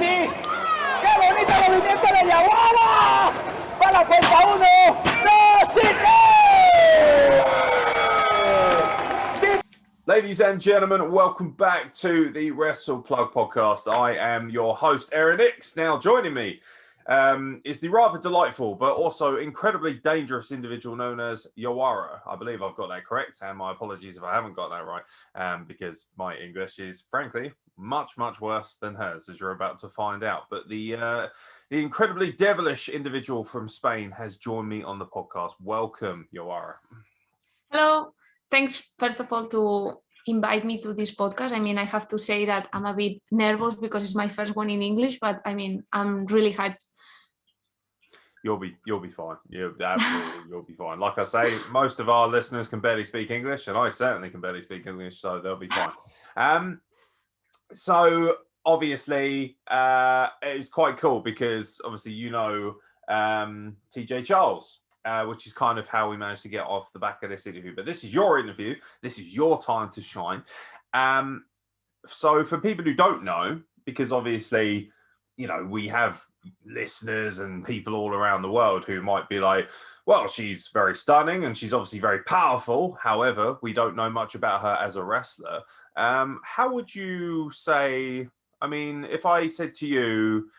sí. ¡Qué bonito movimiento de Yawara! ¡Va la cuenta 1! ¡2 y 3! Ladies and gentlemen, welcome back to the Wrestle Plug podcast. I am your host, Aeron. Now joining me is the rather delightful but also incredibly dangerous individual known as Yawara. I believe I've got that correct, and my apologies if I haven't got that right, because my English is, frankly, much worse than hers, as you're about to find out. But the incredibly devilish individual from Spain has joined me on the podcast. Welcome, Yawara. Hello. Thanks, first of all, to invite me to this podcast. I mean, I have to say that I'm a bit nervous because it's my first one in English, but I mean, I'm really hyped. You'll be fine. You'll be fine. Like I say, most of our listeners can barely speak English, and I certainly can barely speak English, so they'll be fine. So obviously, it's quite cool because obviously TJ Charles, which is kind of how we managed to get off the back of this interview. But this is your interview. This is your time to shine. So for people who don't know, because obviously, we have listeners and people all around the world who might be like, well, she's very stunning and she's obviously very powerful. However, we don't know much about her as a wrestler. How would you say, I mean, if I said to you,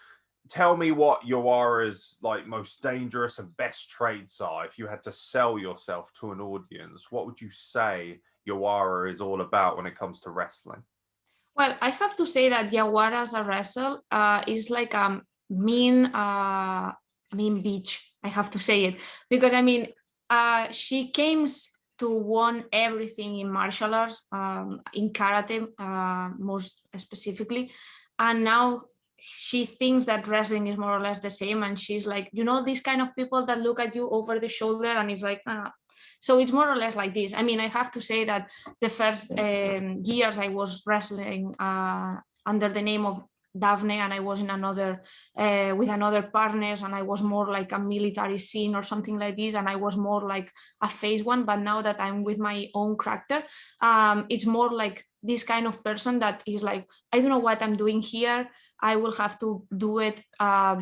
tell me what Yawara's most dangerous and best traits are, if you had to sell yourself to an audience, what would you say Yawara is all about when it comes to wrestling? Well, I have to say that Yawara as a wrestler is like a mean bitch. I have to say it because she came to won everything in martial arts, in karate, most specifically, and now she thinks that wrestling is more or less the same, and she's like, these kind of people that look at you over the shoulder, and it's like, So it's more or less like this. I mean, I have to say that the first years I was wrestling under the name of Daphne, and I was in another with another partners, and I was more like a military scene or something like this, and I was more like a face one. But now that I'm with my own character, it's more like this kind of person that is like, I don't know what I'm doing here. I will have to do it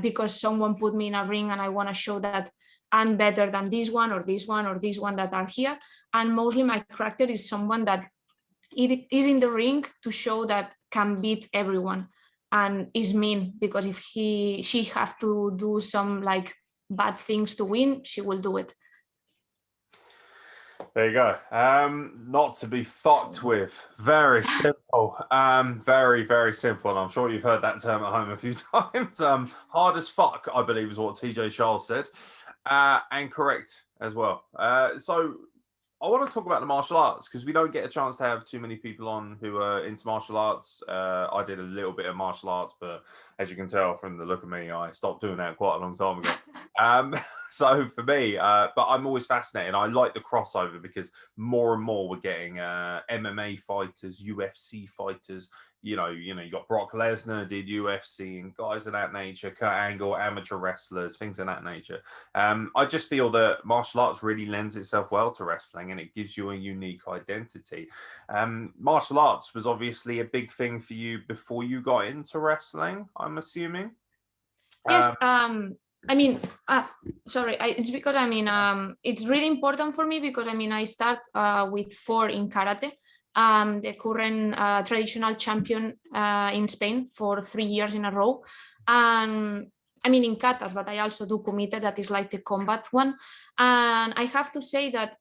because someone put me in a ring, and I want to show that I'm better than this one or this one or this one that are here. And mostly my character is someone that it is in the ring to show that can beat everyone, and is mean, because if she have to do some bad things to win, she will do it. There you go. Not to be fucked with. Very simple. Very, very simple. And I'm sure you've heard that term at home a few times. Hard as fuck, I believe, is what TJ Charles said. And correct as well. So I want to talk about the martial arts, because we don't get a chance to have too many people on who are into martial arts. I did a little bit of martial arts, but as you can tell from the look of me, I stopped doing that quite a long time ago. So for me, but I'm always fascinated. I like the crossover because more and more we're getting MMA fighters, UFC fighters. You got Brock Lesnar did UFC, and guys of that nature, Kurt Angle, amateur wrestlers, things of that nature. I just feel that martial arts really lends itself well to wrestling, and it gives you a unique identity. Martial arts was obviously a big thing for you before you got into wrestling, I'm assuming. Yes. It's because it's really important for me because I start with 4 in karate. The current traditional champion in Spain for 3 years in a row. And in katas, but I also do kumite, that is like the combat one. And I have to say that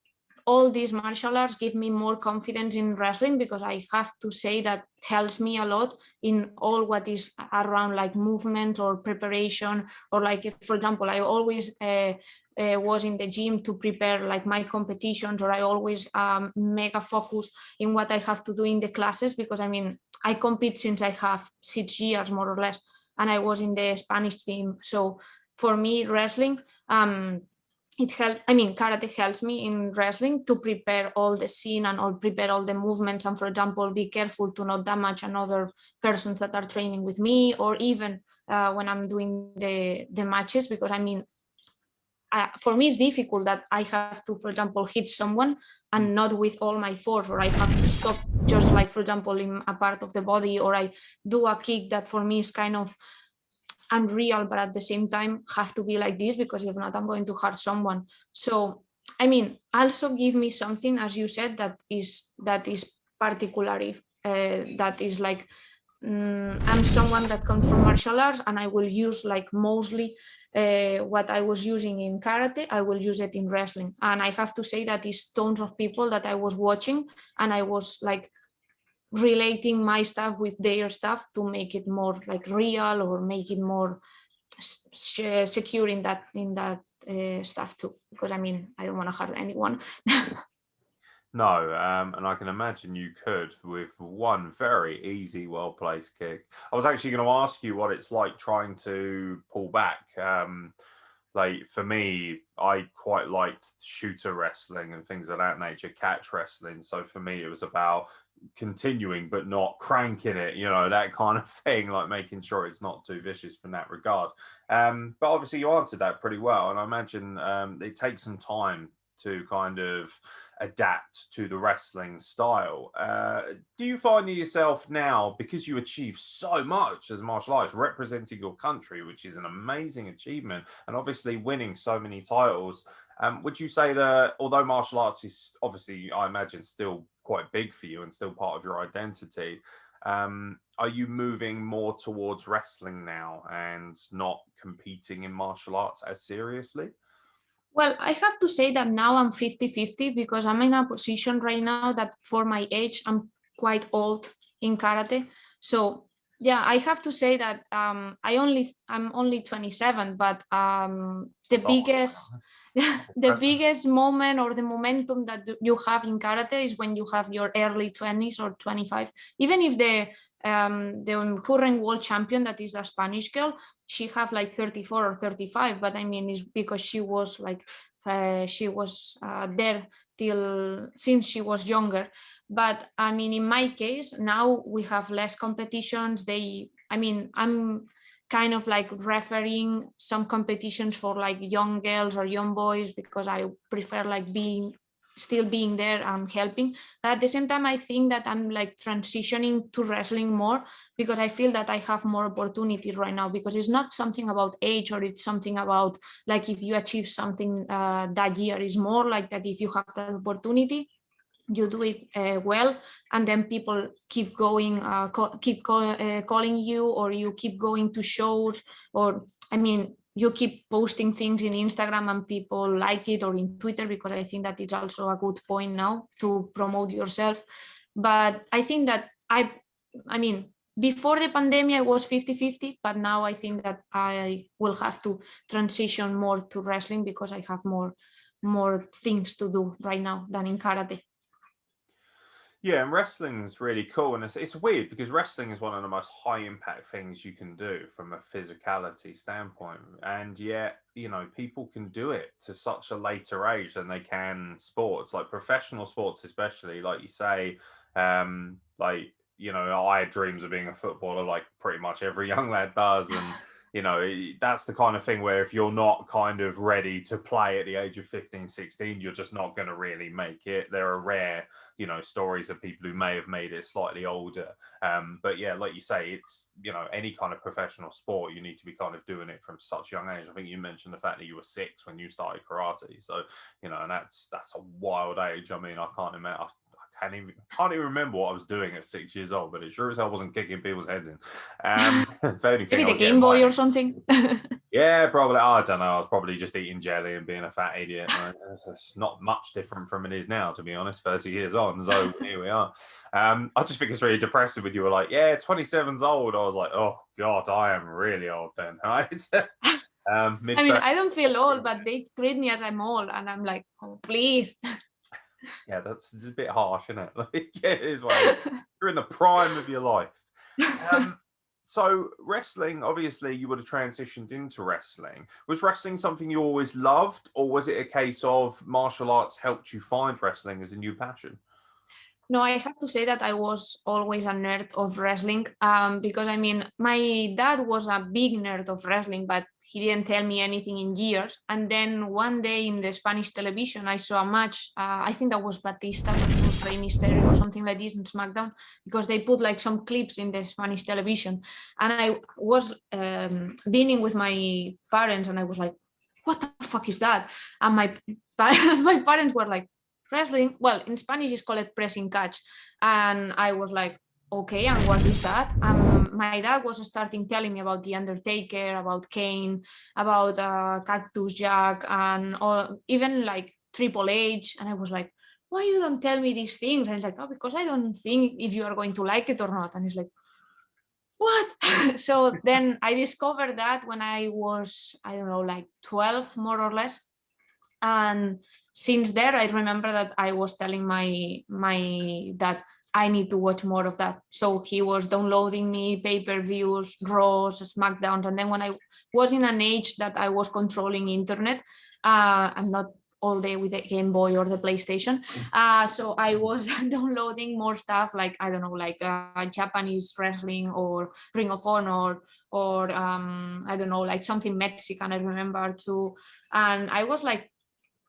all these martial arts give me more confidence in wrestling, because I have to say that helps me a lot in all what is around movement or preparation, or if, for example, I always was in the gym to prepare my competitions, or I always make a focus in what I have to do in the classes, because I compete since I have 6 years more or less, and I was in the Spanish team. So for me, wrestling, it helps. Karate helps me in wrestling to prepare all the scene and prepare all the movements, and for example, be careful to not damage another persons that are training with me, or even when I'm doing the matches, because for me it's difficult that I have to, for example, hit someone and not with all my force, or I have to stop just for example in a part of the body, or I do a kick that for me is kind of unreal, but at the same time have to be like this, because if not, I'm going to hurt someone. So I mean, also give me something, as you said, that is particularly that is like, I'm someone that comes from martial arts, and I will use like mostly what I was using in karate, I will use it in wrestling. And I have to say that is tons of people that I was watching, and I was like relating my stuff with their stuff to make it more like real, or make it more secure in that stuff too, because I mean, I don't want to hurt anyone. No, and I can imagine you could with one very easy, well-placed kick. I was actually going to ask you what it's like trying to pull back. Like for me, I quite liked shooter wrestling and things of that nature, catch wrestling. So for me, it was about continuing but not cranking it, you know, that kind of thing, like making sure it's not too vicious from that regard. But obviously you answered that pretty well, and I imagine it takes some time to kind of adapt to the wrestling style. Do you find yourself now, because you achieve so much as martial arts, representing your country, which is an amazing achievement, and obviously winning so many titles, would you say that although martial arts is obviously, I imagine, still quite big for you and still part of your identity, are you moving more towards wrestling now and not competing in martial arts as seriously? Well, I have to say that now I'm 50-50, because I'm in a position right now that for my age, I'm quite old in karate. So yeah, I have to say that I'm only 27, but the It's almost biggest the impressive. biggest moment or the momentum that you have in karate is when you have your early 20s or 25. Even if the current world champion, that is a Spanish girl, she have like 34 or 35, but I mean, it's because she was like there till since she was younger. But I mean, in my case, now we have less competitions. I'm kind of like refereeing some competitions for like young girls or young boys, because I prefer like still being there and helping. But at the same time, I think that I'm like transitioning to wrestling more, because I feel that I have more opportunity right now, because it's not something about age, or it's something about like if you achieve something that year. Is more like that if you have that opportunity, you do it well, and then people keep going, calling you, or you keep going to shows, or I mean, you keep posting things in Instagram and people like it, or in Twitter, because I think that it's also a good point now to promote yourself. But I think that I mean, before the pandemic I was 50-50, but now I think that I will have to transition more to wrestling, because I have more things to do right now than in karate. Yeah, and wrestling is really cool, and it's weird because wrestling is one of the most high impact things you can do from a physicality standpoint, and yet you know people can do it to such a later age than they can sports, like professional sports, especially like you say, like you know I had dreams of being a footballer, like pretty much every young lad does, and you know that's the kind of thing where if you're not kind of ready to play at the age of 15, 16, you're just not going to really make it. There are rare, you know, stories of people who may have made it slightly older, but yeah, like you say, it's, you know, any kind of professional sport, you need to be kind of doing it from such young age. I think you mentioned the fact that you were 6 when you started karate, so you know, and that's a wild age. I mean, I can't imagine, I can't even remember what I was doing at 6 years old, but it sure as hell wasn't kicking people's heads in. If anything, Maybe I the was Game getting Boy mine. or something. Yeah, probably. I don't know. I was probably just eating jelly and being a fat idiot. It's not much different from it is now, to be honest, 30 years on. So here we are. I just think it's really depressing when you were like, yeah, 27's old. I was like, oh, God, I am really old then. Right? I mean, Mid-30s. I don't feel old, but they treat me as I'm old, and I'm like, oh, please. Yeah, it's a bit harsh, isn't it? Like, yeah, it is what it is. You're in the prime of your life. So wrestling, obviously you would have transitioned into wrestling. Was wrestling something you always loved, or was it a case of martial arts helped you find wrestling as a new passion? No, I have to say that I was always a nerd of wrestling, because I mean, my dad was a big nerd of wrestling, but he didn't tell me anything in years. And then one day in the Spanish television, I saw a match. I think that was Batista versus Rey Mysterio or something like this in SmackDown, because they put like some clips in the Spanish television. And I was dealing with my parents, and I was like, "What the fuck is that?" And my my parents were like, wrestling, well, in Spanish is called pressing catch. And I was like, okay, and what is that? My dad was starting telling me about the Undertaker, about Kane, about Cactus Jack, and all, even like Triple H. And I was like, why you don't tell me these things? And he's like, oh, because I don't think if you are going to like it or not. And he's like, what? So then I discovered that when I was, I don't know, like 12 more or less. And since there, I remember that I was telling my dad I need to watch more of that. So he was downloading me pay-per-views, Raws, Smackdowns. And then when I was in an age that I was controlling internet, I'm not all day with the Game Boy or the PlayStation. So I was downloading more stuff like, I don't know, like Japanese wrestling or Ring of Honor, or I don't know, like something Mexican, I remember too. And I was like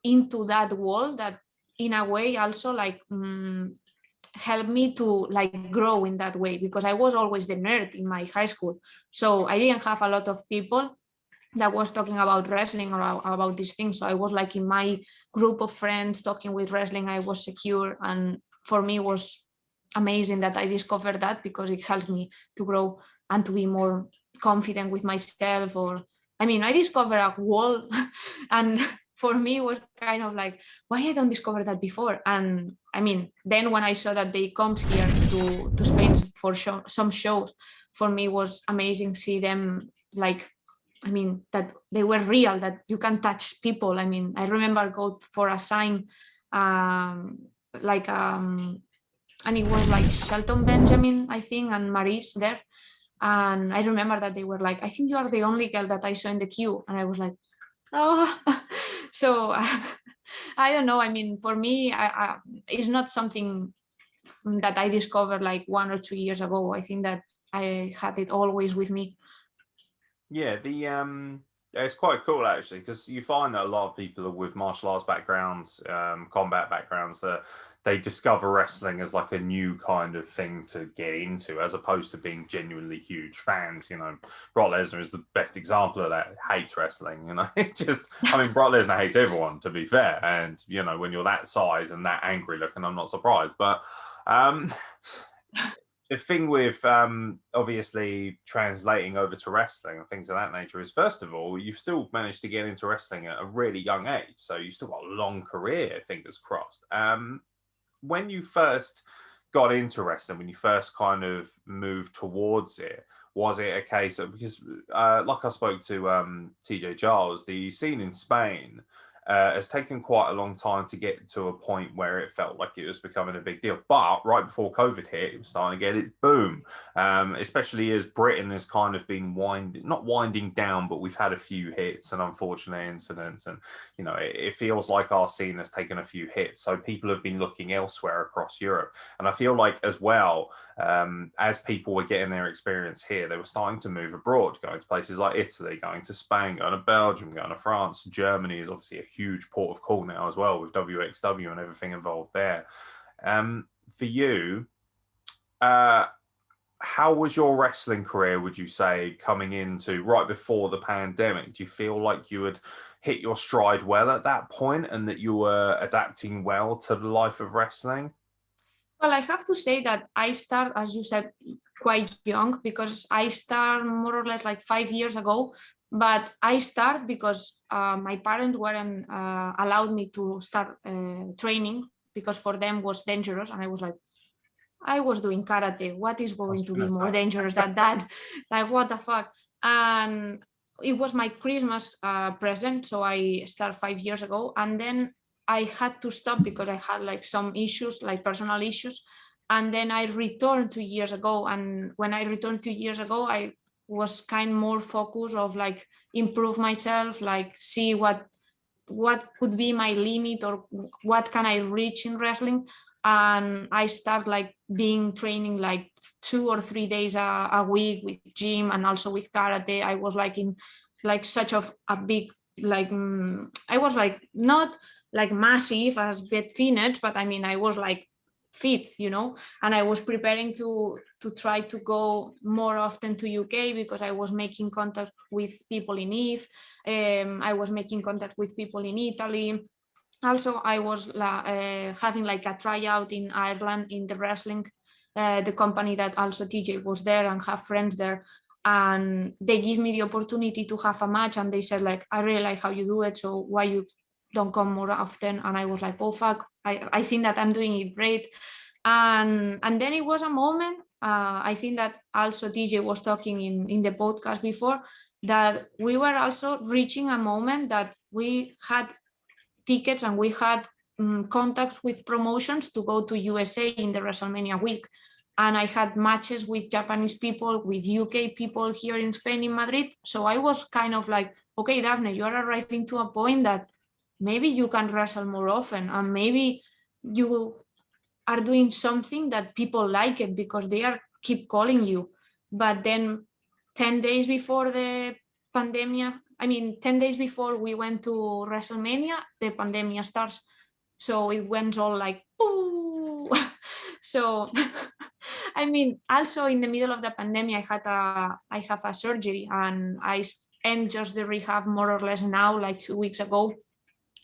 into that world that in a way also like helped me to like grow in that way, because I was always the nerd in my high school. So I didn't have a lot of people that was talking about wrestling or about these things. So I was like in my group of friends talking with wrestling. I was secure, and for me it was amazing that I discovered that, because it helped me to grow and to be more confident with myself. Or I mean, I discovered a wall and for me it was kind of like, why I don't discover that before? And I mean, then when I saw that they come here to Spain for some shows, for me was amazing see them like, I mean, that they were real, that you can touch people. I mean, I remember go for a sign, um, like, and it was like Shelton Benjamin, I think, and Maurice there. And I remember that they were like, I think you are the only girl that I saw in the queue. And I was like, oh, so I don't know. I mean, for me, it's not something that I discovered like 1 or 2 years ago. I think that I had it always with me. Yeah, it's quite cool actually, because you find that a lot of people with martial arts backgrounds, combat backgrounds, that they discover wrestling as like a new kind of thing to get into, as opposed to being genuinely huge fans. You know, Brock Lesnar is the best example of that. Hates wrestling, you know. It's just, I mean, Brock Lesnar hates everyone, to be fair. And you know, when you're that size and that angry looking, I'm not surprised. But um, the thing with obviously translating over to wrestling and things of that nature is, first of all, you've still managed to get into wrestling at a really young age, so you've still got a long career, fingers crossed. When you first got into wrestling, when you first kind of moved towards it, was it a case of, because like I spoke to TJ Charles, the scene in Spain has taken quite a long time to get to a point where it felt like it was becoming a big deal. But right before COVID hit, it was starting to get its boom, especially as Britain has kind of been not winding down, but we've had a few hits and unfortunate incidents. And, you know, it feels like our scene has taken a few hits. So people have been looking elsewhere across Europe. And I feel like as well, as people were getting their experience here, they were starting to move abroad, going to places like Italy, going to Spain, going to Belgium, going to France. Germany is obviously a huge port of call now as well, with WXW and everything involved there. For you, how was your wrestling career, would you say, coming into right before the pandemic? Do you feel like you had hit your stride well at that point and that you were adapting well to the life of wrestling? Well, I have to say that I start, as you said, quite young, because I start more or less like 5 years ago. But I start because my parents weren't allowed me to start training, because for them was dangerous, and I was like, I was doing karate. What is going to be more dangerous than that? Like, what the fuck? And it was my Christmas present. So I started 5 years ago. And then I had to stop because I had like some issues, like personal issues. And then I returned 2 years ago. And when I returned 2 years ago, I was kind of more focused of like improve myself, like see what could be my limit or what can I reach in wrestling. and I start like being training like 2 or 3 days a week with gym and also with karate. I was like in like such a big like I was like not like massive as Beth Finnett, but I mean I was like fit, you know, and I was preparing to try to go more often to UK because I was making contact with people in Eve. I was making contact with people in Italy. Also, I was having like a tryout in Ireland in the wrestling, the company that also TJ was there and have friends there. And they give me the opportunity to have a match, and they said like, I really like how you do it, so why you don't come more often? And I was like, oh fuck, I think that I'm doing it great. And then it was a moment. I think that also TJ was talking in the podcast before that we were also reaching a moment that we had tickets and we had contacts with promotions to go to USA in the WrestleMania week. And I had matches with Japanese people, with UK people here in Spain, in Madrid. So I was kind of like, okay, Daphne, you are arriving to a point that maybe you can wrestle more often, and maybe you are doing something that people like it because they are keep calling you. But then 10 days before the pandemic, 10 days before we went to WrestleMania, the pandemic starts. So it went all like, ooh. So, also in the middle of the pandemic, I have a surgery, and I end just the rehab more or less now, like 2 weeks ago.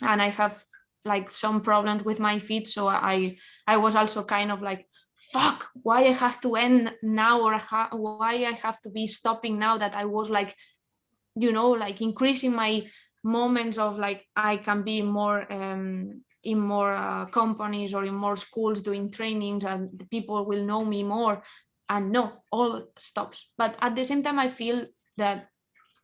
And I have like some problems with my feet. So I was also kind of like, fuck, why I have to end now, or why I have to be stopping now that I was like, you know, like increasing my moments of like I can be more in more companies or in more schools doing trainings, and the people will know me more. And no, all stops. But at the same time, I feel that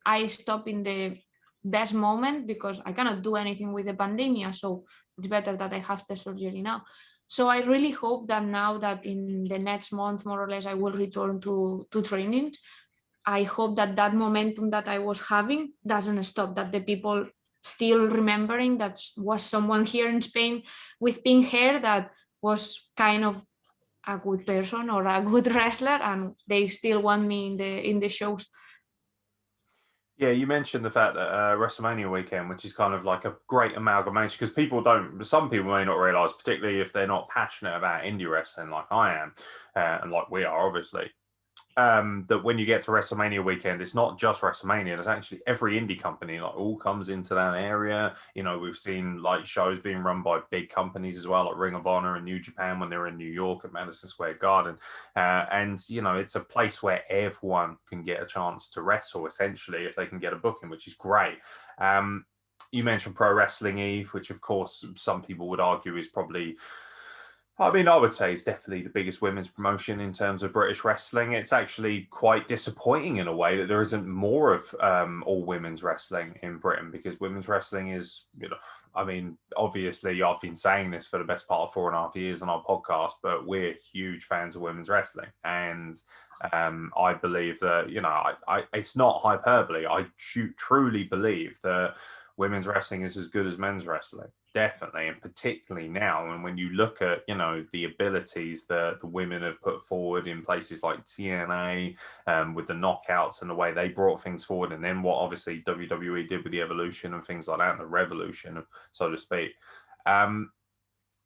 I stop in the best moment because I cannot do anything with the pandemic. So it's better that I have the surgery now. So I really hope that now that in the next month, more or less, I will return to training. I hope that that momentum that I was having doesn't stop, that the people still remembering that was someone here in Spain with pink hair that was kind of a good person or a good wrestler, and they still want me in the shows. Yeah, you mentioned the fact that WrestleMania weekend, which is kind of like a great amalgamation, because some people may not realize, particularly if they're not passionate about indie wrestling like I am, and like we are, obviously, that when you get to WrestleMania weekend, it's not just WrestleMania. There's actually every indie company like all comes into that area. You know, we've seen like shows being run by big companies as well, like Ring of Honor and New Japan when they're in New York at Madison Square Garden. And, you know, it's a place where everyone can get a chance to wrestle, essentially, if they can get a booking, which is great. You mentioned Pro Wrestling Eve, which, of course, some people would argue is probably... I would say it's definitely the biggest women's promotion in terms of British wrestling. It's actually quite disappointing in a way that there isn't more of all women's wrestling in Britain, because women's wrestling is, you know, obviously I've been saying this for the best part of 4.5 years on our podcast, but we're huge fans of women's wrestling. And I believe that, you know, it's not hyperbole. I truly believe that women's wrestling is as good as men's wrestling. Definitely, and particularly now, and when you look at, you know, the abilities that the women have put forward in places like TNA, with the knockouts and the way they brought things forward, and then what obviously WWE did with the evolution and things like that, and the revolution, so to speak.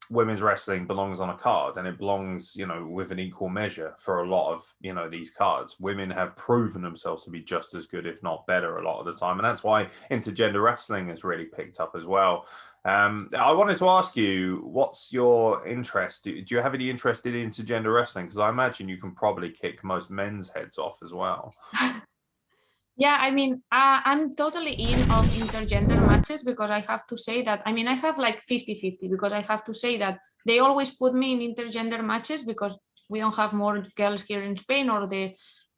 Women's wrestling belongs on a card, and it belongs, you know, with an equal measure for a lot of, you know, these cards. Women have proven themselves to be just as good, if not better, a lot of the time, and that's why intergender wrestling has really picked up as well. I wanted to ask you, what's your interest? Do you have any interest in intergender wrestling? Because I imagine you can probably kick most men's heads off as well. Yeah, I'm totally in of intergender matches, because I have to say that, I have like 50-50, because I have to say that they always put me in intergender matches because we don't have more girls here in Spain, or the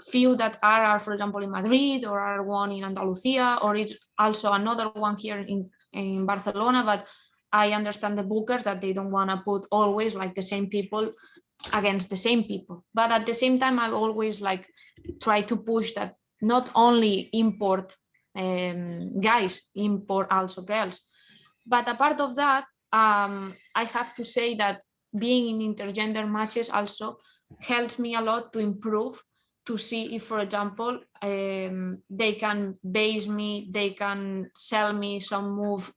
few that are, for example, in Madrid, or are one in Andalusia, or it's also another one here in Barcelona. But I understand the bookers that they don't want to put always like the same people against the same people. But at the same time, I always like try to push that not only import guys, import also girls. But apart of that, I have to say that being in intergender matches also helps me a lot to improve, to see if, for example, they can base me, they can sell me some move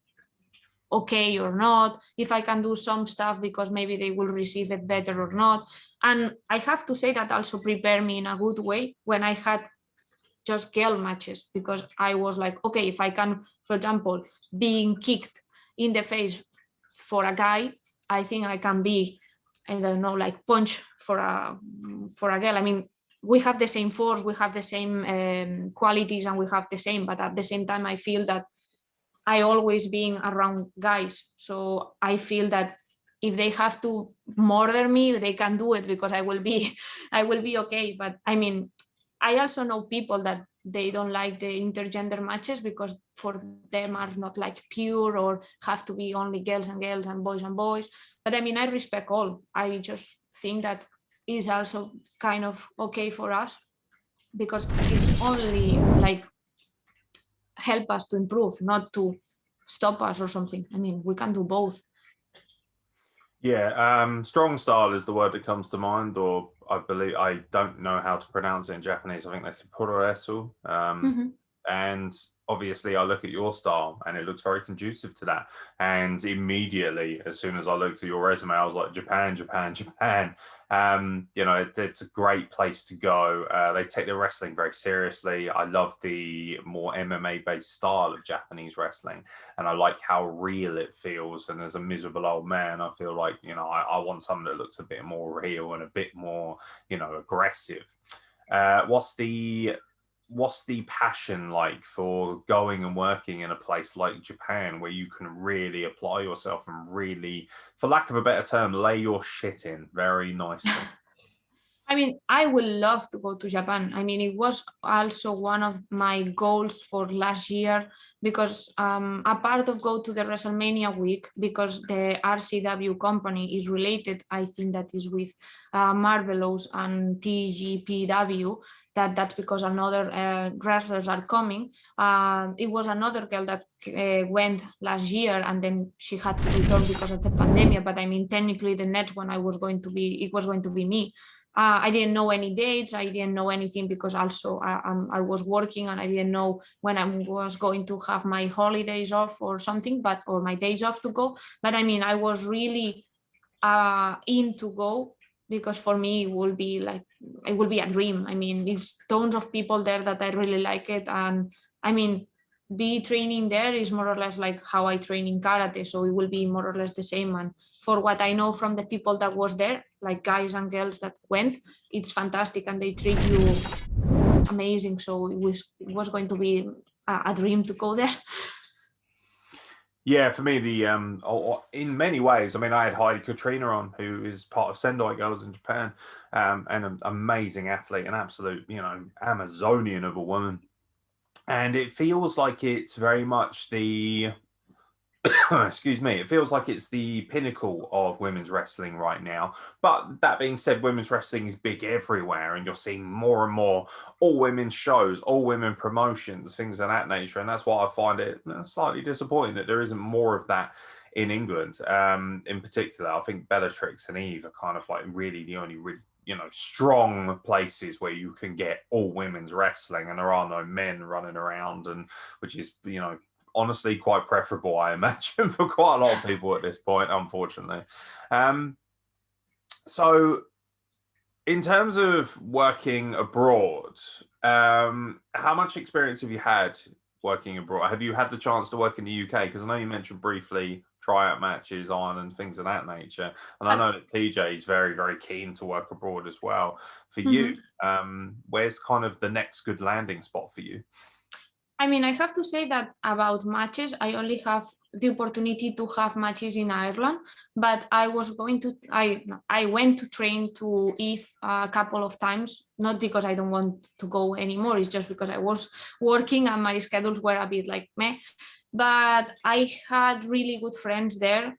okay or not, if I can do some stuff because maybe they will receive it better or not. And I have to say that also prepare me in a good way when I had just girl matches, because I was like, okay, if I can, for example, being kicked in the face for a guy, I think I can be, I don't know, like punch for a girl. I mean, we have the same force, we have the same qualities, and we have the same, but at the same time I feel that I always being around guys, so I feel that if they have to murder me, they can do it because I will be I will be okay. But I mean, I also know people that they don't like the intergender matches because for them are not like pure or have to be only girls and girls and boys. But I mean, I respect all. I just think that is also kind of okay for us because it's only like help us to improve, not to stop us or something. I mean, we can do both. Yeah, strong style is the word that comes to mind, or I believe, I don't know how to pronounce it in Japanese. I think they say puroresu. And obviously I look at your style and it looks very conducive to that. And immediately, as soon as I looked at your resume, I was like, Japan. You know, it's a great place to go. They take their wrestling very seriously. I love the more MMA based style of Japanese wrestling, and I like how real it feels. And as a miserable old man, I feel like, you know, I want something that looks a bit more real and a bit more, you know, aggressive. What's the passion like for going and working in a place like Japan where you can really apply yourself and really, for lack of a better term, lay your shit in very nicely? I mean, I would love to go to Japan. I mean, it was also one of my goals for last year because a part of go to the WrestleMania week, because the RCW company is related, I think that is with Marvelous and TGPW. That's because another wrestlers are coming. It was another girl that went last year and then she had to return because of the pandemic. But I mean, technically the next one it was going to be me. I didn't know any dates. I didn't know anything because also I was working and I didn't know when I was going to have my holidays off or something, or my days off to go. But I mean, I was really in to go because for me it will be a dream. I mean, it's tons of people there that I really like it, and I mean, be training there is more or less like how I train in karate, so it will be more or less the same. And for what I know from the people that was there, like guys and girls that went, it's fantastic and they treat you amazing. So it was going to be a dream to go there. Yeah, for me, in many ways, I mean, I had Heidi Katrina on, who is part of Sendai Girls in Japan, and an amazing athlete, an absolute, you know, Amazonian of a woman. And it feels like it's very much the excuse me, it feels like it's the pinnacle of women's wrestling right now. But that being said, women's wrestling is big everywhere, and you're seeing more and more all women's shows, all women promotions, things of that nature. And that's why I find it slightly disappointing that there isn't more of that in England. In particular, I think Bellatrix and Eve are kind of like really the only you know, strong places where you can get all women's wrestling, and there are no men running around, and which is, you know, honestly quite preferable, I imagine, for quite a lot of people at this point, unfortunately. So in terms of working abroad, how much experience have you had working abroad? Have you had the chance to work in the UK? Because I know you mentioned briefly tryout matches on and things of that nature, and I know that TJ is very, very keen to work abroad as well. For you, where's kind of the next good landing spot for you? I mean, I have to say that about matches, I only have the opportunity to have matches in Ireland, but I went to train to Eve a couple of times, not because I don't want to go anymore, it's just because I was working and my schedules were a bit like meh. But I had really good friends there.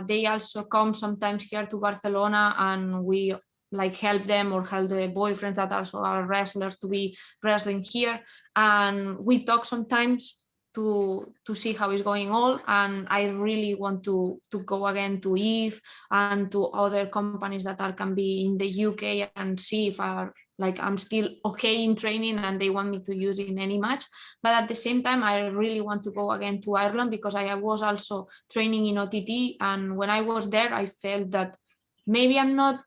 They also come sometimes here to Barcelona, and we like help them or help the boyfriends that also are wrestlers to be wrestling here, and we talk sometimes. to see how it's going on, and I really want to go again to Eve and to other companies that can be in the UK and see if I'm still okay in training and they want me to use in any match. But at the same time, I really want to go again to Ireland because I was also training in OTT, and when I was there I felt that maybe I'm not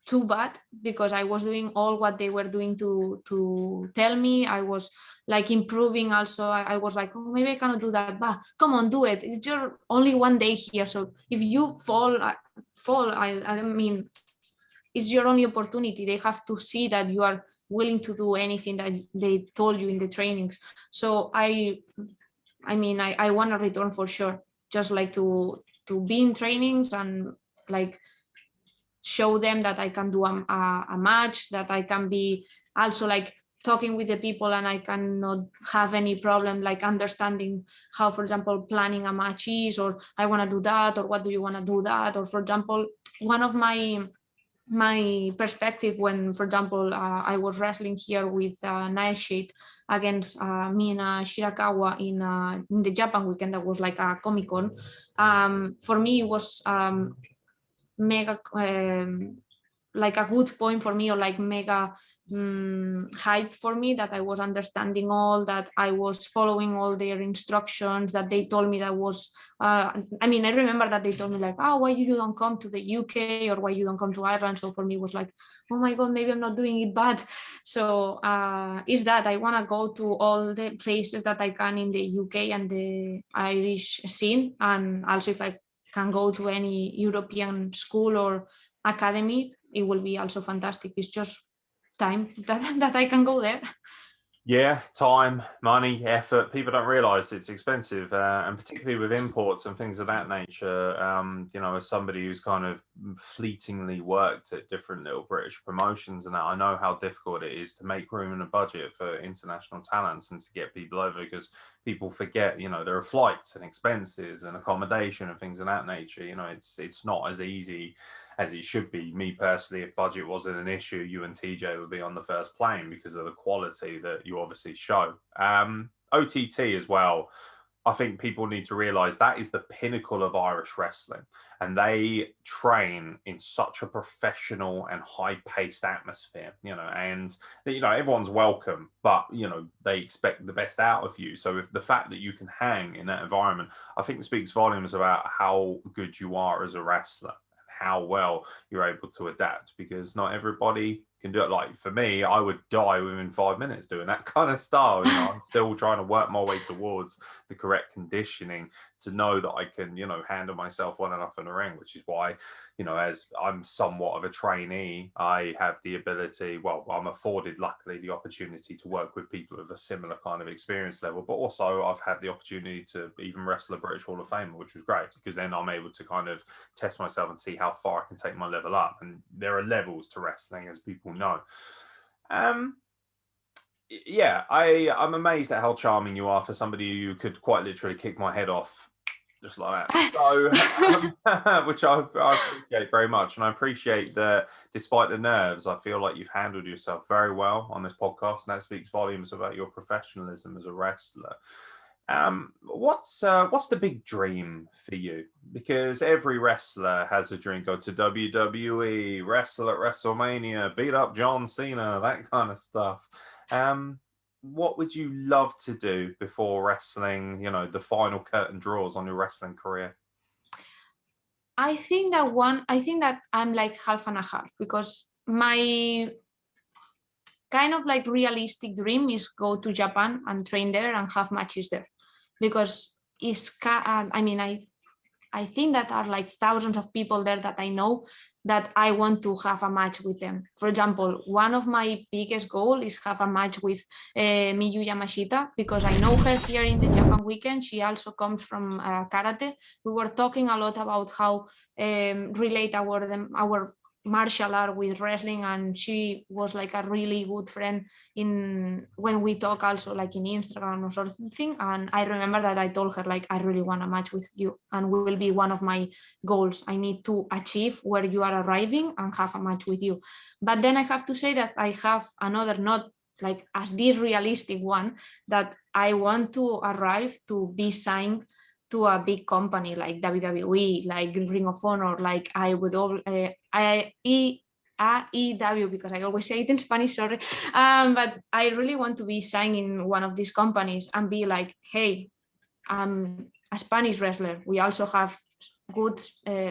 too bad because I was doing all what they were doing to tell me. I was like improving also. I was like, oh, maybe I cannot do that, but come on, do it. It's your only one day here, so if you fall, I mean, it's your only opportunity. They have to see that you are willing to do anything that they told you in the trainings. So I mean, I want to return for sure, just like to be in trainings and like show them that I can do a match, that I can be also like talking with the people and I cannot have any problem like understanding how, for example, planning a match is, or I want to do that, or what do you want to do that, or for example, one of my perspective when, for example, I was wrestling here with Nightshade against Mina Shirakawa in the Japan weekend, that was like a Comic-Con. For me, it was mega like a good point for me, or like mega hype for me, that I was understanding all, that I was following all their instructions that they told me. That was I mean, I remember that they told me like, oh, why you don't come to the UK, or why you don't come to Ireland. So for me it was like, oh my god, maybe I'm not doing it bad. So is that I want to go to all the places that I can in the UK and the Irish scene, and also if I can go to any European school or academy, it will be also fantastic. It's just time that I can go there. Yeah, time, money, effort. People don't realize it's expensive, and particularly with imports and things of that nature. You know, as somebody who's kind of fleetingly worked at different little British promotions and that, I know how difficult it is to make room in a budget for international talents and to get people over, because people forget, you know, there are flights and expenses and accommodation and things of that nature. You know, it's not as easy as it should be. Me personally, if budget wasn't an issue, you and TJ would be on the first plane because of the quality that you obviously show. OTT as well, I think people need to realize that is the pinnacle of Irish wrestling, and they train in such a professional and high-paced atmosphere, you know, and you know, everyone's welcome, but you know, they expect the best out of you. So if the fact that you can hang in that environment, I think speaks volumes about how good you are as a wrestler, how well you're able to adapt, because not everybody can do it. Like for me, I would die within 5 minutes doing that kind of style. You know, I'm still trying to work my way towards the correct conditioning to know that I can, you know, handle myself well enough in the ring, which is why, you know, as I'm somewhat of a trainee, I have the ability, well, I'm afforded luckily the opportunity to work with people of a similar kind of experience level, but also I've had the opportunity to even wrestle a British Hall of Famer, which was great, because then I'm able to kind of test myself and see how far I can take my level up. And there are levels to wrestling, as people know. Yeah, I'm amazed at how charming you are for somebody who could quite literally kick my head off just like that. So, which I appreciate very much. And I appreciate that despite the nerves, I feel like you've handled yourself very well on this podcast. And that speaks volumes about your professionalism as a wrestler. What's the big dream for you? Because every wrestler has a dream: go to WWE, wrestle at WrestleMania, beat up John Cena, that kind of stuff. What would you love to do before wrestling, you know, the final curtain draws on your wrestling career? I think that I'm like half and a half, because my kind of like realistic dream is go to Japan and train there and have matches there, because I mean, I think that are like thousands of people there that I know that I want to have a match with them. For example, one of my biggest goals is have a match with Miyu Yamashita, because I know her here in the Japan weekend. She also comes from karate. We were talking a lot about how relate our martial art with wrestling, and she was like a really good friend in when we talk also like in Instagram or something. And I remember that I told her like, I really want a match with you, and will be one of my goals. I need to achieve where you are arriving and have a match with you. But then I have to say that I have another, not like as this realistic one, that I want to arrive to be signed to a big company like WWE, like Ring of Honor, like AEW, because I always say it in Spanish, sorry. But I really want to be signed in one of these companies and be like, hey, I'm a Spanish wrestler. We also have good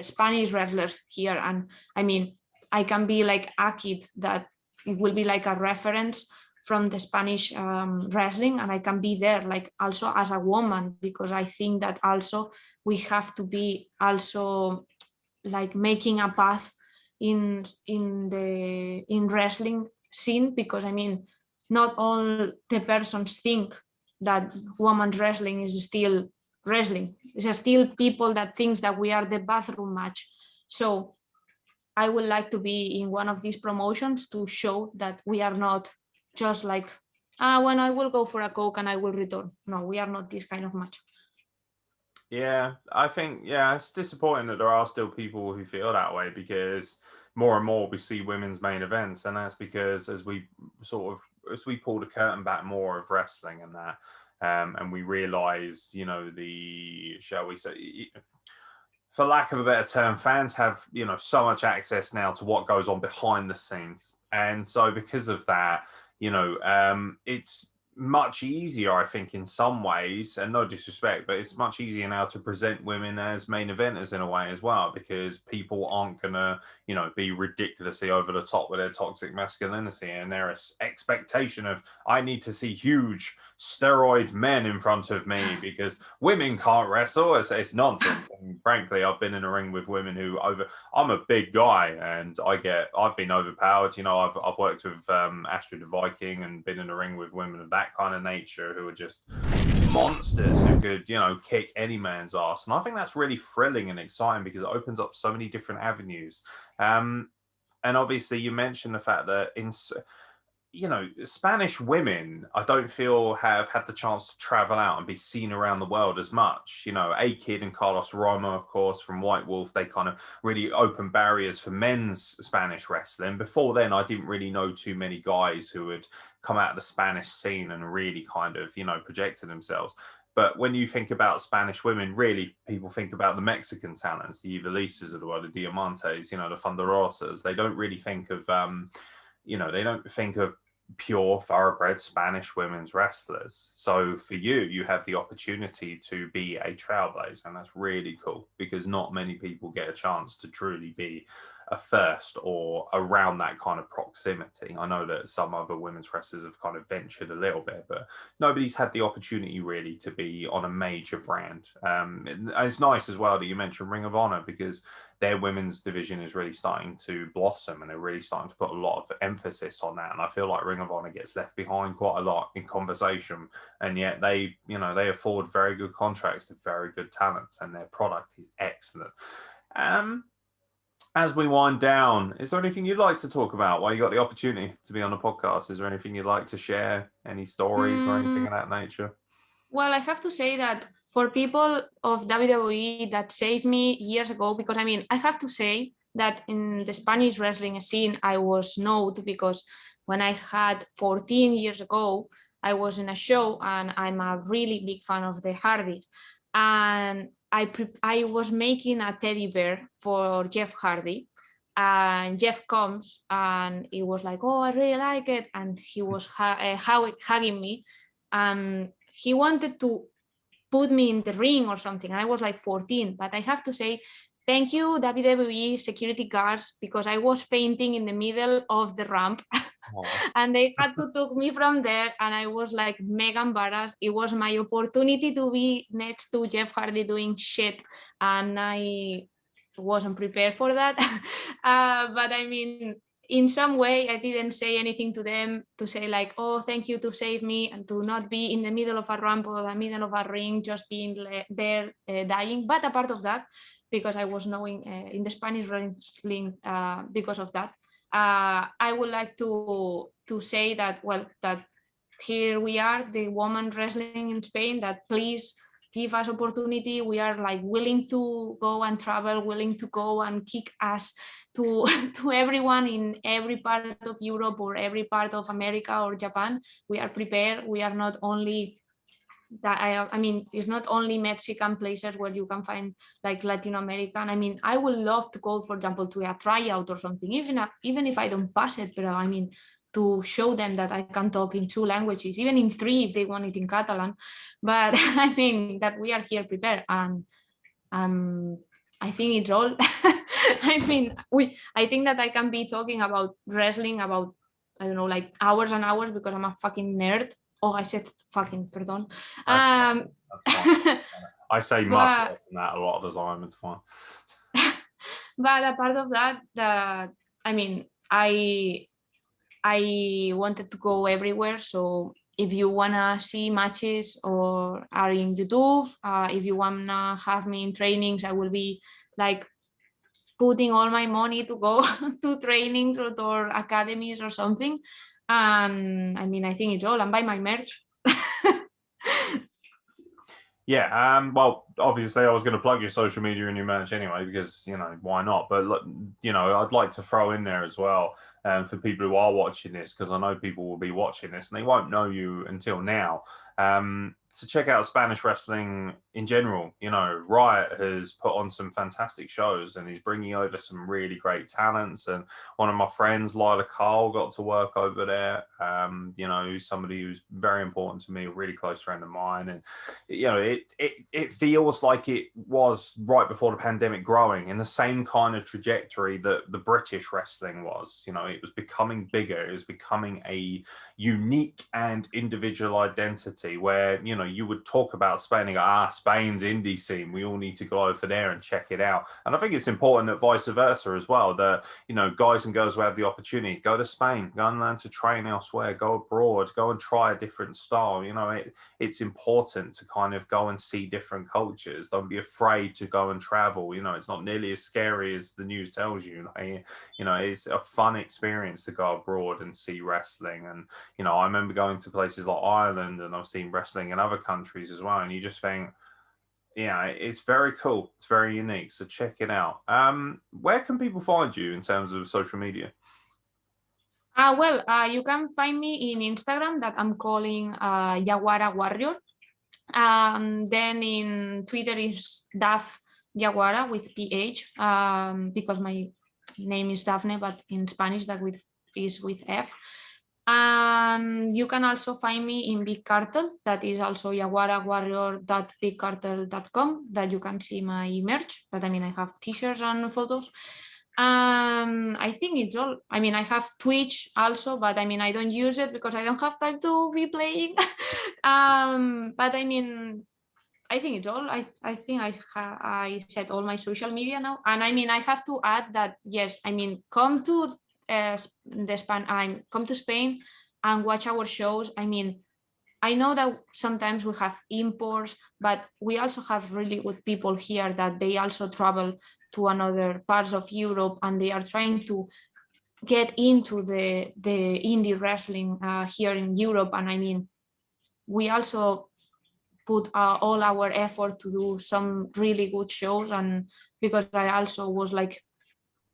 Spanish wrestlers here. And I mean, I can be like a kid that it will be like a reference from the Spanish wrestling, and I can be there like also as a woman, because I think that also we have to be also like making a path in wrestling scene, because I mean, not all the persons think that women's wrestling is still wrestling. There's still people that thinks that we are the bathroom match. So I would like to be in one of these promotions to show that we are not just like, when I will go for a Coke and I will return. No, we are not this kind of match. Yeah, I think, yeah, it's disappointing that there are still people who feel that way, because more and more we see women's main events, and that's because as we pull the curtain back more of wrestling and that, and we realize, you know, shall we say, for lack of a better term, fans have, you know, so much access now to what goes on behind the scenes. And so because of that, you know, it's much easier, I think, in some ways, and no disrespect, but it's much easier now to present women as main eventers in a way as well, because people aren't gonna, you know, be ridiculously over the top with their toxic masculinity and their expectation of, I need to see huge steroid men in front of me because women can't wrestle. It's nonsense. And frankly, I've been in a ring with women who I'm a big guy and I've been overpowered. You know, I've worked with Astrid the Viking and been in a ring with women of that kind of nature who are just monsters who could, you know, kick any man's ass. And I think that's really thrilling and exciting because it opens up so many different avenues. And obviously you mentioned the fact that you know, Spanish women, I don't feel have had the chance to travel out and be seen around the world as much. You know, A-Kid and Carlos Roma, of course, from White Wolf, they kind of really opened barriers for men's Spanish wrestling. Before then, I didn't really know too many guys who had come out of the Spanish scene and really kind of, you know, projected themselves. But when you think about Spanish women, really, people think about the Mexican talents, the Ivalisas of the world, the Diamantes, you know, the Thunderosas. They don't really think of, you know, they don't think of pure thoroughbred Spanish women's wrestlers. So for you, you have the opportunity to be a trailblazer, and that's really cool because not many people get a chance to truly be a first or around that kind of proximity. I know that some other women's wrestlers have kind of ventured a little bit, but nobody's had the opportunity really to be on a major brand. And it's nice as well that you mentioned Ring of Honor, because their women's division is really starting to blossom and they're really starting to put a lot of emphasis on that. And I feel like Ring of Honor gets left behind quite a lot in conversation, and yet they, you know, they afford very good contracts to very good talents and their product is excellent. As we wind down, is there anything you'd like to talk about while you got the opportunity to be on the podcast? Is there anything you'd like to share? Any stories or anything of that nature? Well, I have to say that for people of WWE that saved me years ago, because I mean, I have to say that in the Spanish wrestling scene, I was known because when I had 14 years ago, I was in a show and I'm a really big fan of the Hardys. And I was making a teddy bear for Jeff Hardy, and Jeff comes and he was like, oh, I really like it. And he was hugging me, and he wanted to put me in the ring or something. And I was like 14, but I have to say, thank you, WWE security guards, because I was fainting in the middle of the ramp. And they had to take me from there, and I was like mega embarrassed. It was my opportunity to be next to Jeff Hardy doing shit, and I wasn't prepared for that. But I mean, in some way, I didn't say anything to them to say like, oh, thank you to save me, and to not be in the middle of a ramp or the middle of a ring, just being there dying. But apart of that, because I was knowing in the Spanish wrestling because of that, I would like to say that, well, that here we are, the woman wrestling in Spain, that please give us opportunity, we are like willing to go and travel, willing to go and kick ass to to everyone in every part of Europe or every part of America or Japan. We are prepared. We are not only that I mean, it's not only Mexican places where you can find like Latin American. I mean, I would love to go, for example, to a tryout or something, even if I don't pass it, but I mean, to show them that I can talk in 2 languages, even in 3 if they want it in Catalan. But I mean that we are here prepared, and I think it's all. I mean, I think that I can be talking about wrestling about, I don't know, like hours and hours, because I'm a fucking nerd. Oh, I said fucking, pardon. That's fine. I say much But, less than that a lot of the time. It's fine. but a part of that, I mean, I wanted to go everywhere. So if you wanna see matches or are in YouTube, if you wanna have me in trainings, I will be like putting all my money to go to trainings or academies or something. And I mean, I think it's all, and buy my merch. Yeah, well, obviously I was going to plug your social media and your merch anyway, because, you know, why not? But, you know, I'd like to throw in there as well, for people who are watching this, because I know people will be watching this and they won't know you until now. To check out Spanish wrestling in general. You know, Riot has put on some fantastic shows and he's bringing over some really great talents. And one of my friends, Lila Carl, got to work over there. You know, somebody who's very important to me, a really close friend of mine. And, you know, it feels like it was right before the pandemic, growing in the same kind of trajectory that the British wrestling was. You know, it was becoming bigger. It was becoming a unique and individual identity where, you know, you would talk about Spain and go, Spain's indie scene, we all need to go over there and check it out. And I think it's important that vice versa as well, that, you know, guys and girls who have the opportunity, go to Spain, go and learn to train elsewhere, go abroad, go and try a different style. You know, it's important to kind of go and see different cultures. Don't be afraid to go and travel. You know, it's not nearly as scary as the news tells you. Like, you know, it's a fun experience to go abroad and see wrestling. And, you know, I remember going to places like Ireland, and I've seen wrestling in other countries as well, and you just think, yeah, it's very cool, it's very unique, so check it out. Where can people find you in terms of social media? Well, you can find me in Instagram, that I'm calling Yawara Warrior. Then in Twitter is Daf Yawara with PH, because my name is Daphne, but in Spanish that is with F. And you can also find me in Big Cartel, that is also yawarawarrior.bigcartel.com, that you can see my merch. But I mean, I have t-shirts and photos. And I think it's all. I mean, I have Twitch also, but I mean, I don't use it because I don't have time to be playing. But I mean, I think it's all. I think I said all my social media now. And I mean, I have to add that, yes, I mean, come to come to Spain and watch our shows. I mean, I know that sometimes we have imports, but we also have really good people here that they also travel to another parts of Europe, and they are trying to get into the indie wrestling here in Europe. And I mean, we also put all our effort to do some really good shows. And because I also was like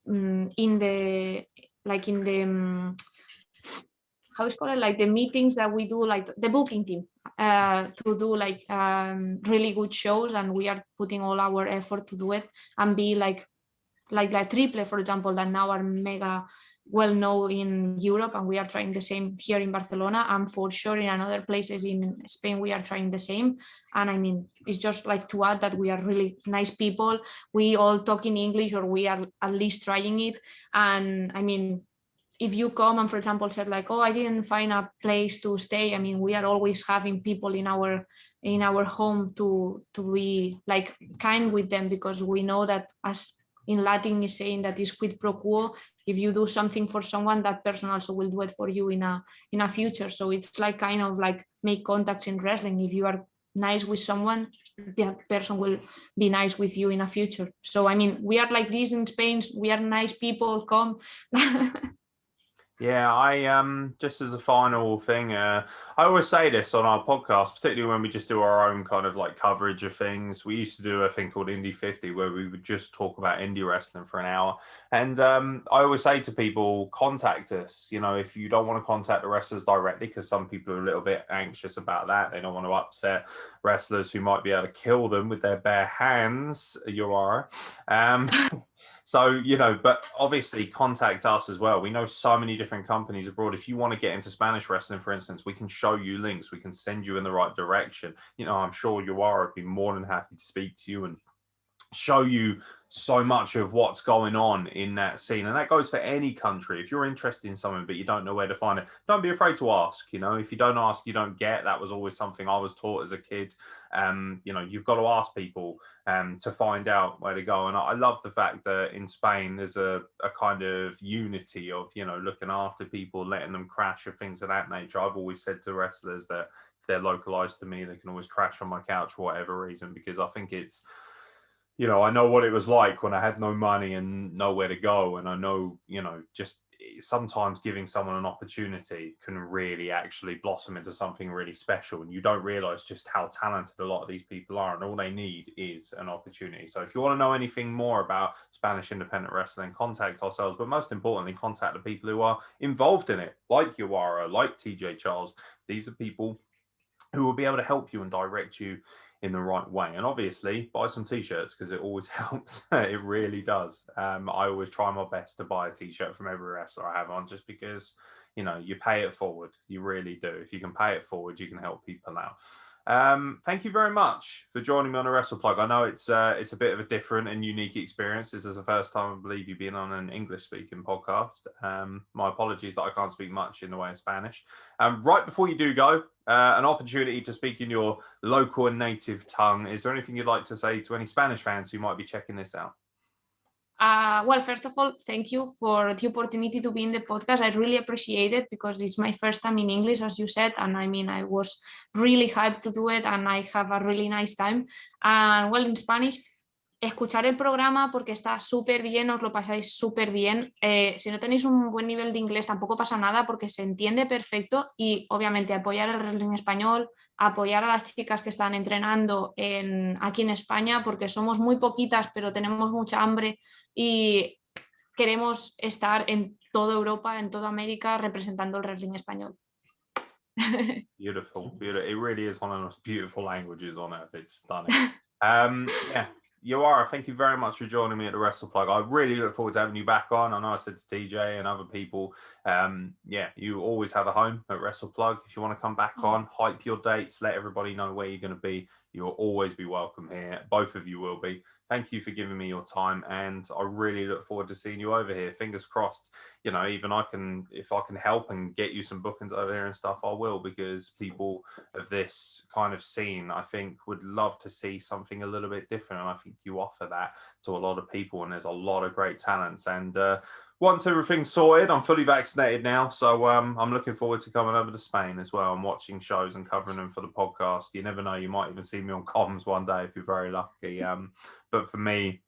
in the how is called, like the meetings that we do, like the booking team, to do like really good shows, and we are putting all our effort to do it and be like Triple, for example, that now are mega well known in Europe, and we are trying the same here in Barcelona, and for sure in other places in Spain we are trying the same. And I mean, it's just like to add that we are really nice people. We all talk in English, or we are at least trying it. And I mean, if you come and, for example, said like, oh, I didn't find a place to stay, I mean, we are always having people in our home to be like kind with them, because we know that, as in Latin is saying, that is quid pro quo. If you do something for someone, that person also will do it for you in a future. So it's like kind of like make contacts in wrestling. If you are nice with someone, that person will be nice with you in a future. So I mean, we are like this in Spain. We are nice people. Come. Yeah, I just as a final thing, I always say this on our podcast, particularly when we just do our own kind of like coverage of things. We used to do a thing called Indie 50 where we would just talk about indie wrestling for an hour. And I always say to people, contact us. You know, if you don't want to contact the wrestlers directly, because some people are a little bit anxious about that. They don't want to upset wrestlers who might be able to kill them with their bare hands, Yawara. So, you know, but obviously contact us as well. We know so many different companies abroad. If you want to get into Spanish wrestling, for instance, we can show you links. We can send you in the right direction. You know, I'm sure Yawara would be more than happy to speak to you and show you so much of what's going on in that scene. And that goes for any country. If you're interested in something but you don't know where to find it, don't be afraid to ask. You know, if you don't ask, you don't get. That was always something I was taught as a kid. You know, you've got to ask people to find out where to go. And I love the fact that in Spain there's a kind of unity of, you know, looking after people, letting them crash and things of that nature. I've always said to wrestlers that if they're localized to me, they can always crash on my couch for whatever reason, because I think it's, you know, I know what it was like when I had no money and nowhere to go. And I know, you know, just sometimes giving someone an opportunity can really actually blossom into something really special. And you don't realize just how talented a lot of these people are. And all they need is an opportunity. So if you want to know anything more about Spanish independent wrestling, contact ourselves. But most importantly, contact the people who are involved in it, like Yawara, like TJ Charles. These are people who will be able to help you and direct you in the right way. And obviously buy some t-shirts, because it always helps. It really does. I always try my best to buy a t-shirt from every wrestler I have on, just because, you know, you pay it forward. You really do. If you can pay it forward, you can help people out. Thank you very much for joining me on the Wrestle Plug. I know it's a bit of a different and unique experience. This is the first time I believe you've been on an English speaking podcast. My apologies that I can't speak much in the way of Spanish. Right before you do go, an opportunity to speak in your local and native tongue. Is there anything you'd like to say to any Spanish fans who might be checking this out? Well, first of all, thank you for the opportunity to be in the podcast. I really appreciate it, because it's my first time in English, as you said. And I mean, I was really hyped to do it, and I have a really nice time. And well, in Spanish, escuchar el programa porque está súper bien, os lo pasáis súper bien. Si no tenéis un buen nivel de inglés, tampoco pasa nada, porque se entiende perfecto. Y obviamente apoyar el wrestling español, apoyar a las chicas que están entrenando aquí en España, porque somos muy poquitas, pero tenemos mucha hambre y queremos estar en toda Europa, en toda América, representando el wrestling español. Beautiful, beautiful. It really is one of the most beautiful languages on earth. It's stunning. Yeah. Yawara, thank you very much for joining me at the Wrestle Plug. I really look forward to having you back on. I know I said to TJ and other people, yeah, you always have a home at Wrestle Plug. If you want to come back on, hype your dates, let everybody know where you're going to be. You'll always be welcome here. Both of you will be. Thank you for giving me your time, and I really look forward to seeing you over here. Fingers crossed, you know, even if I can help and get you some bookings over here and stuff, I will, because people of this kind of scene, I think, would love to see something a little bit different. And I think you offer that to a lot of people, and there's a lot of great talents. And once everything's sorted, I'm fully vaccinated now, so I'm looking forward to coming over to Spain as well and watching shows and covering them for the podcast. You never know, you might even see me on comms one day if you're very lucky. But for me,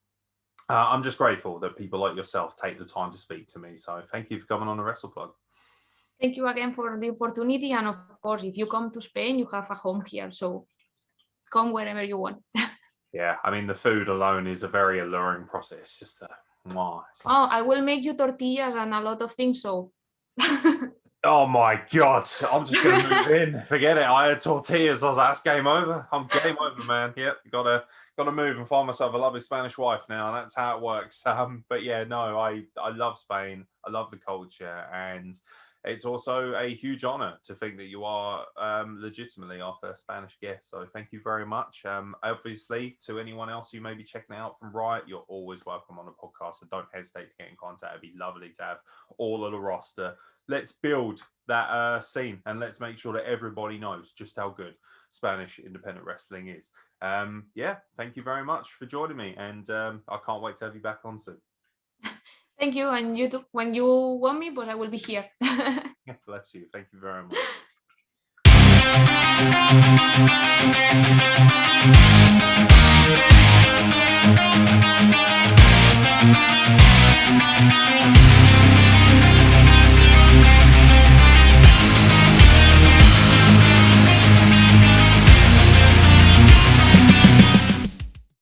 I'm just grateful that people like yourself take the time to speak to me. So thank you for coming on the Wrestle Plug. Thank you again for the opportunity. And of course, if you come to Spain, you have a home here. So come wherever you want. Yeah, I mean, the food alone is a very alluring process. Just oh, I will make you tortillas and a lot of things. So. Oh my God, I'm just going to move in. Forget it. I had tortillas. I was like, that's game over. I'm game over, man. Yep, gotta move and find myself a lovely Spanish wife now. That's how it works. But yeah, no, I love Spain. I love the culture, and it's also a huge honor to think that you are legitimately our first Spanish guest. So thank you very much. Obviously, to anyone else who may be checking it out from Riot, you're always welcome on the podcast. So don't hesitate to get in contact. It'd be lovely to have all of the roster. Let's build that scene, and let's make sure that everybody knows just how good Spanish independent wrestling is. Yeah, thank you very much for joining me, and I can't wait to have you back on soon. Thank you, and you too. When you want me, but I will be here. Bless you. Thank you very much.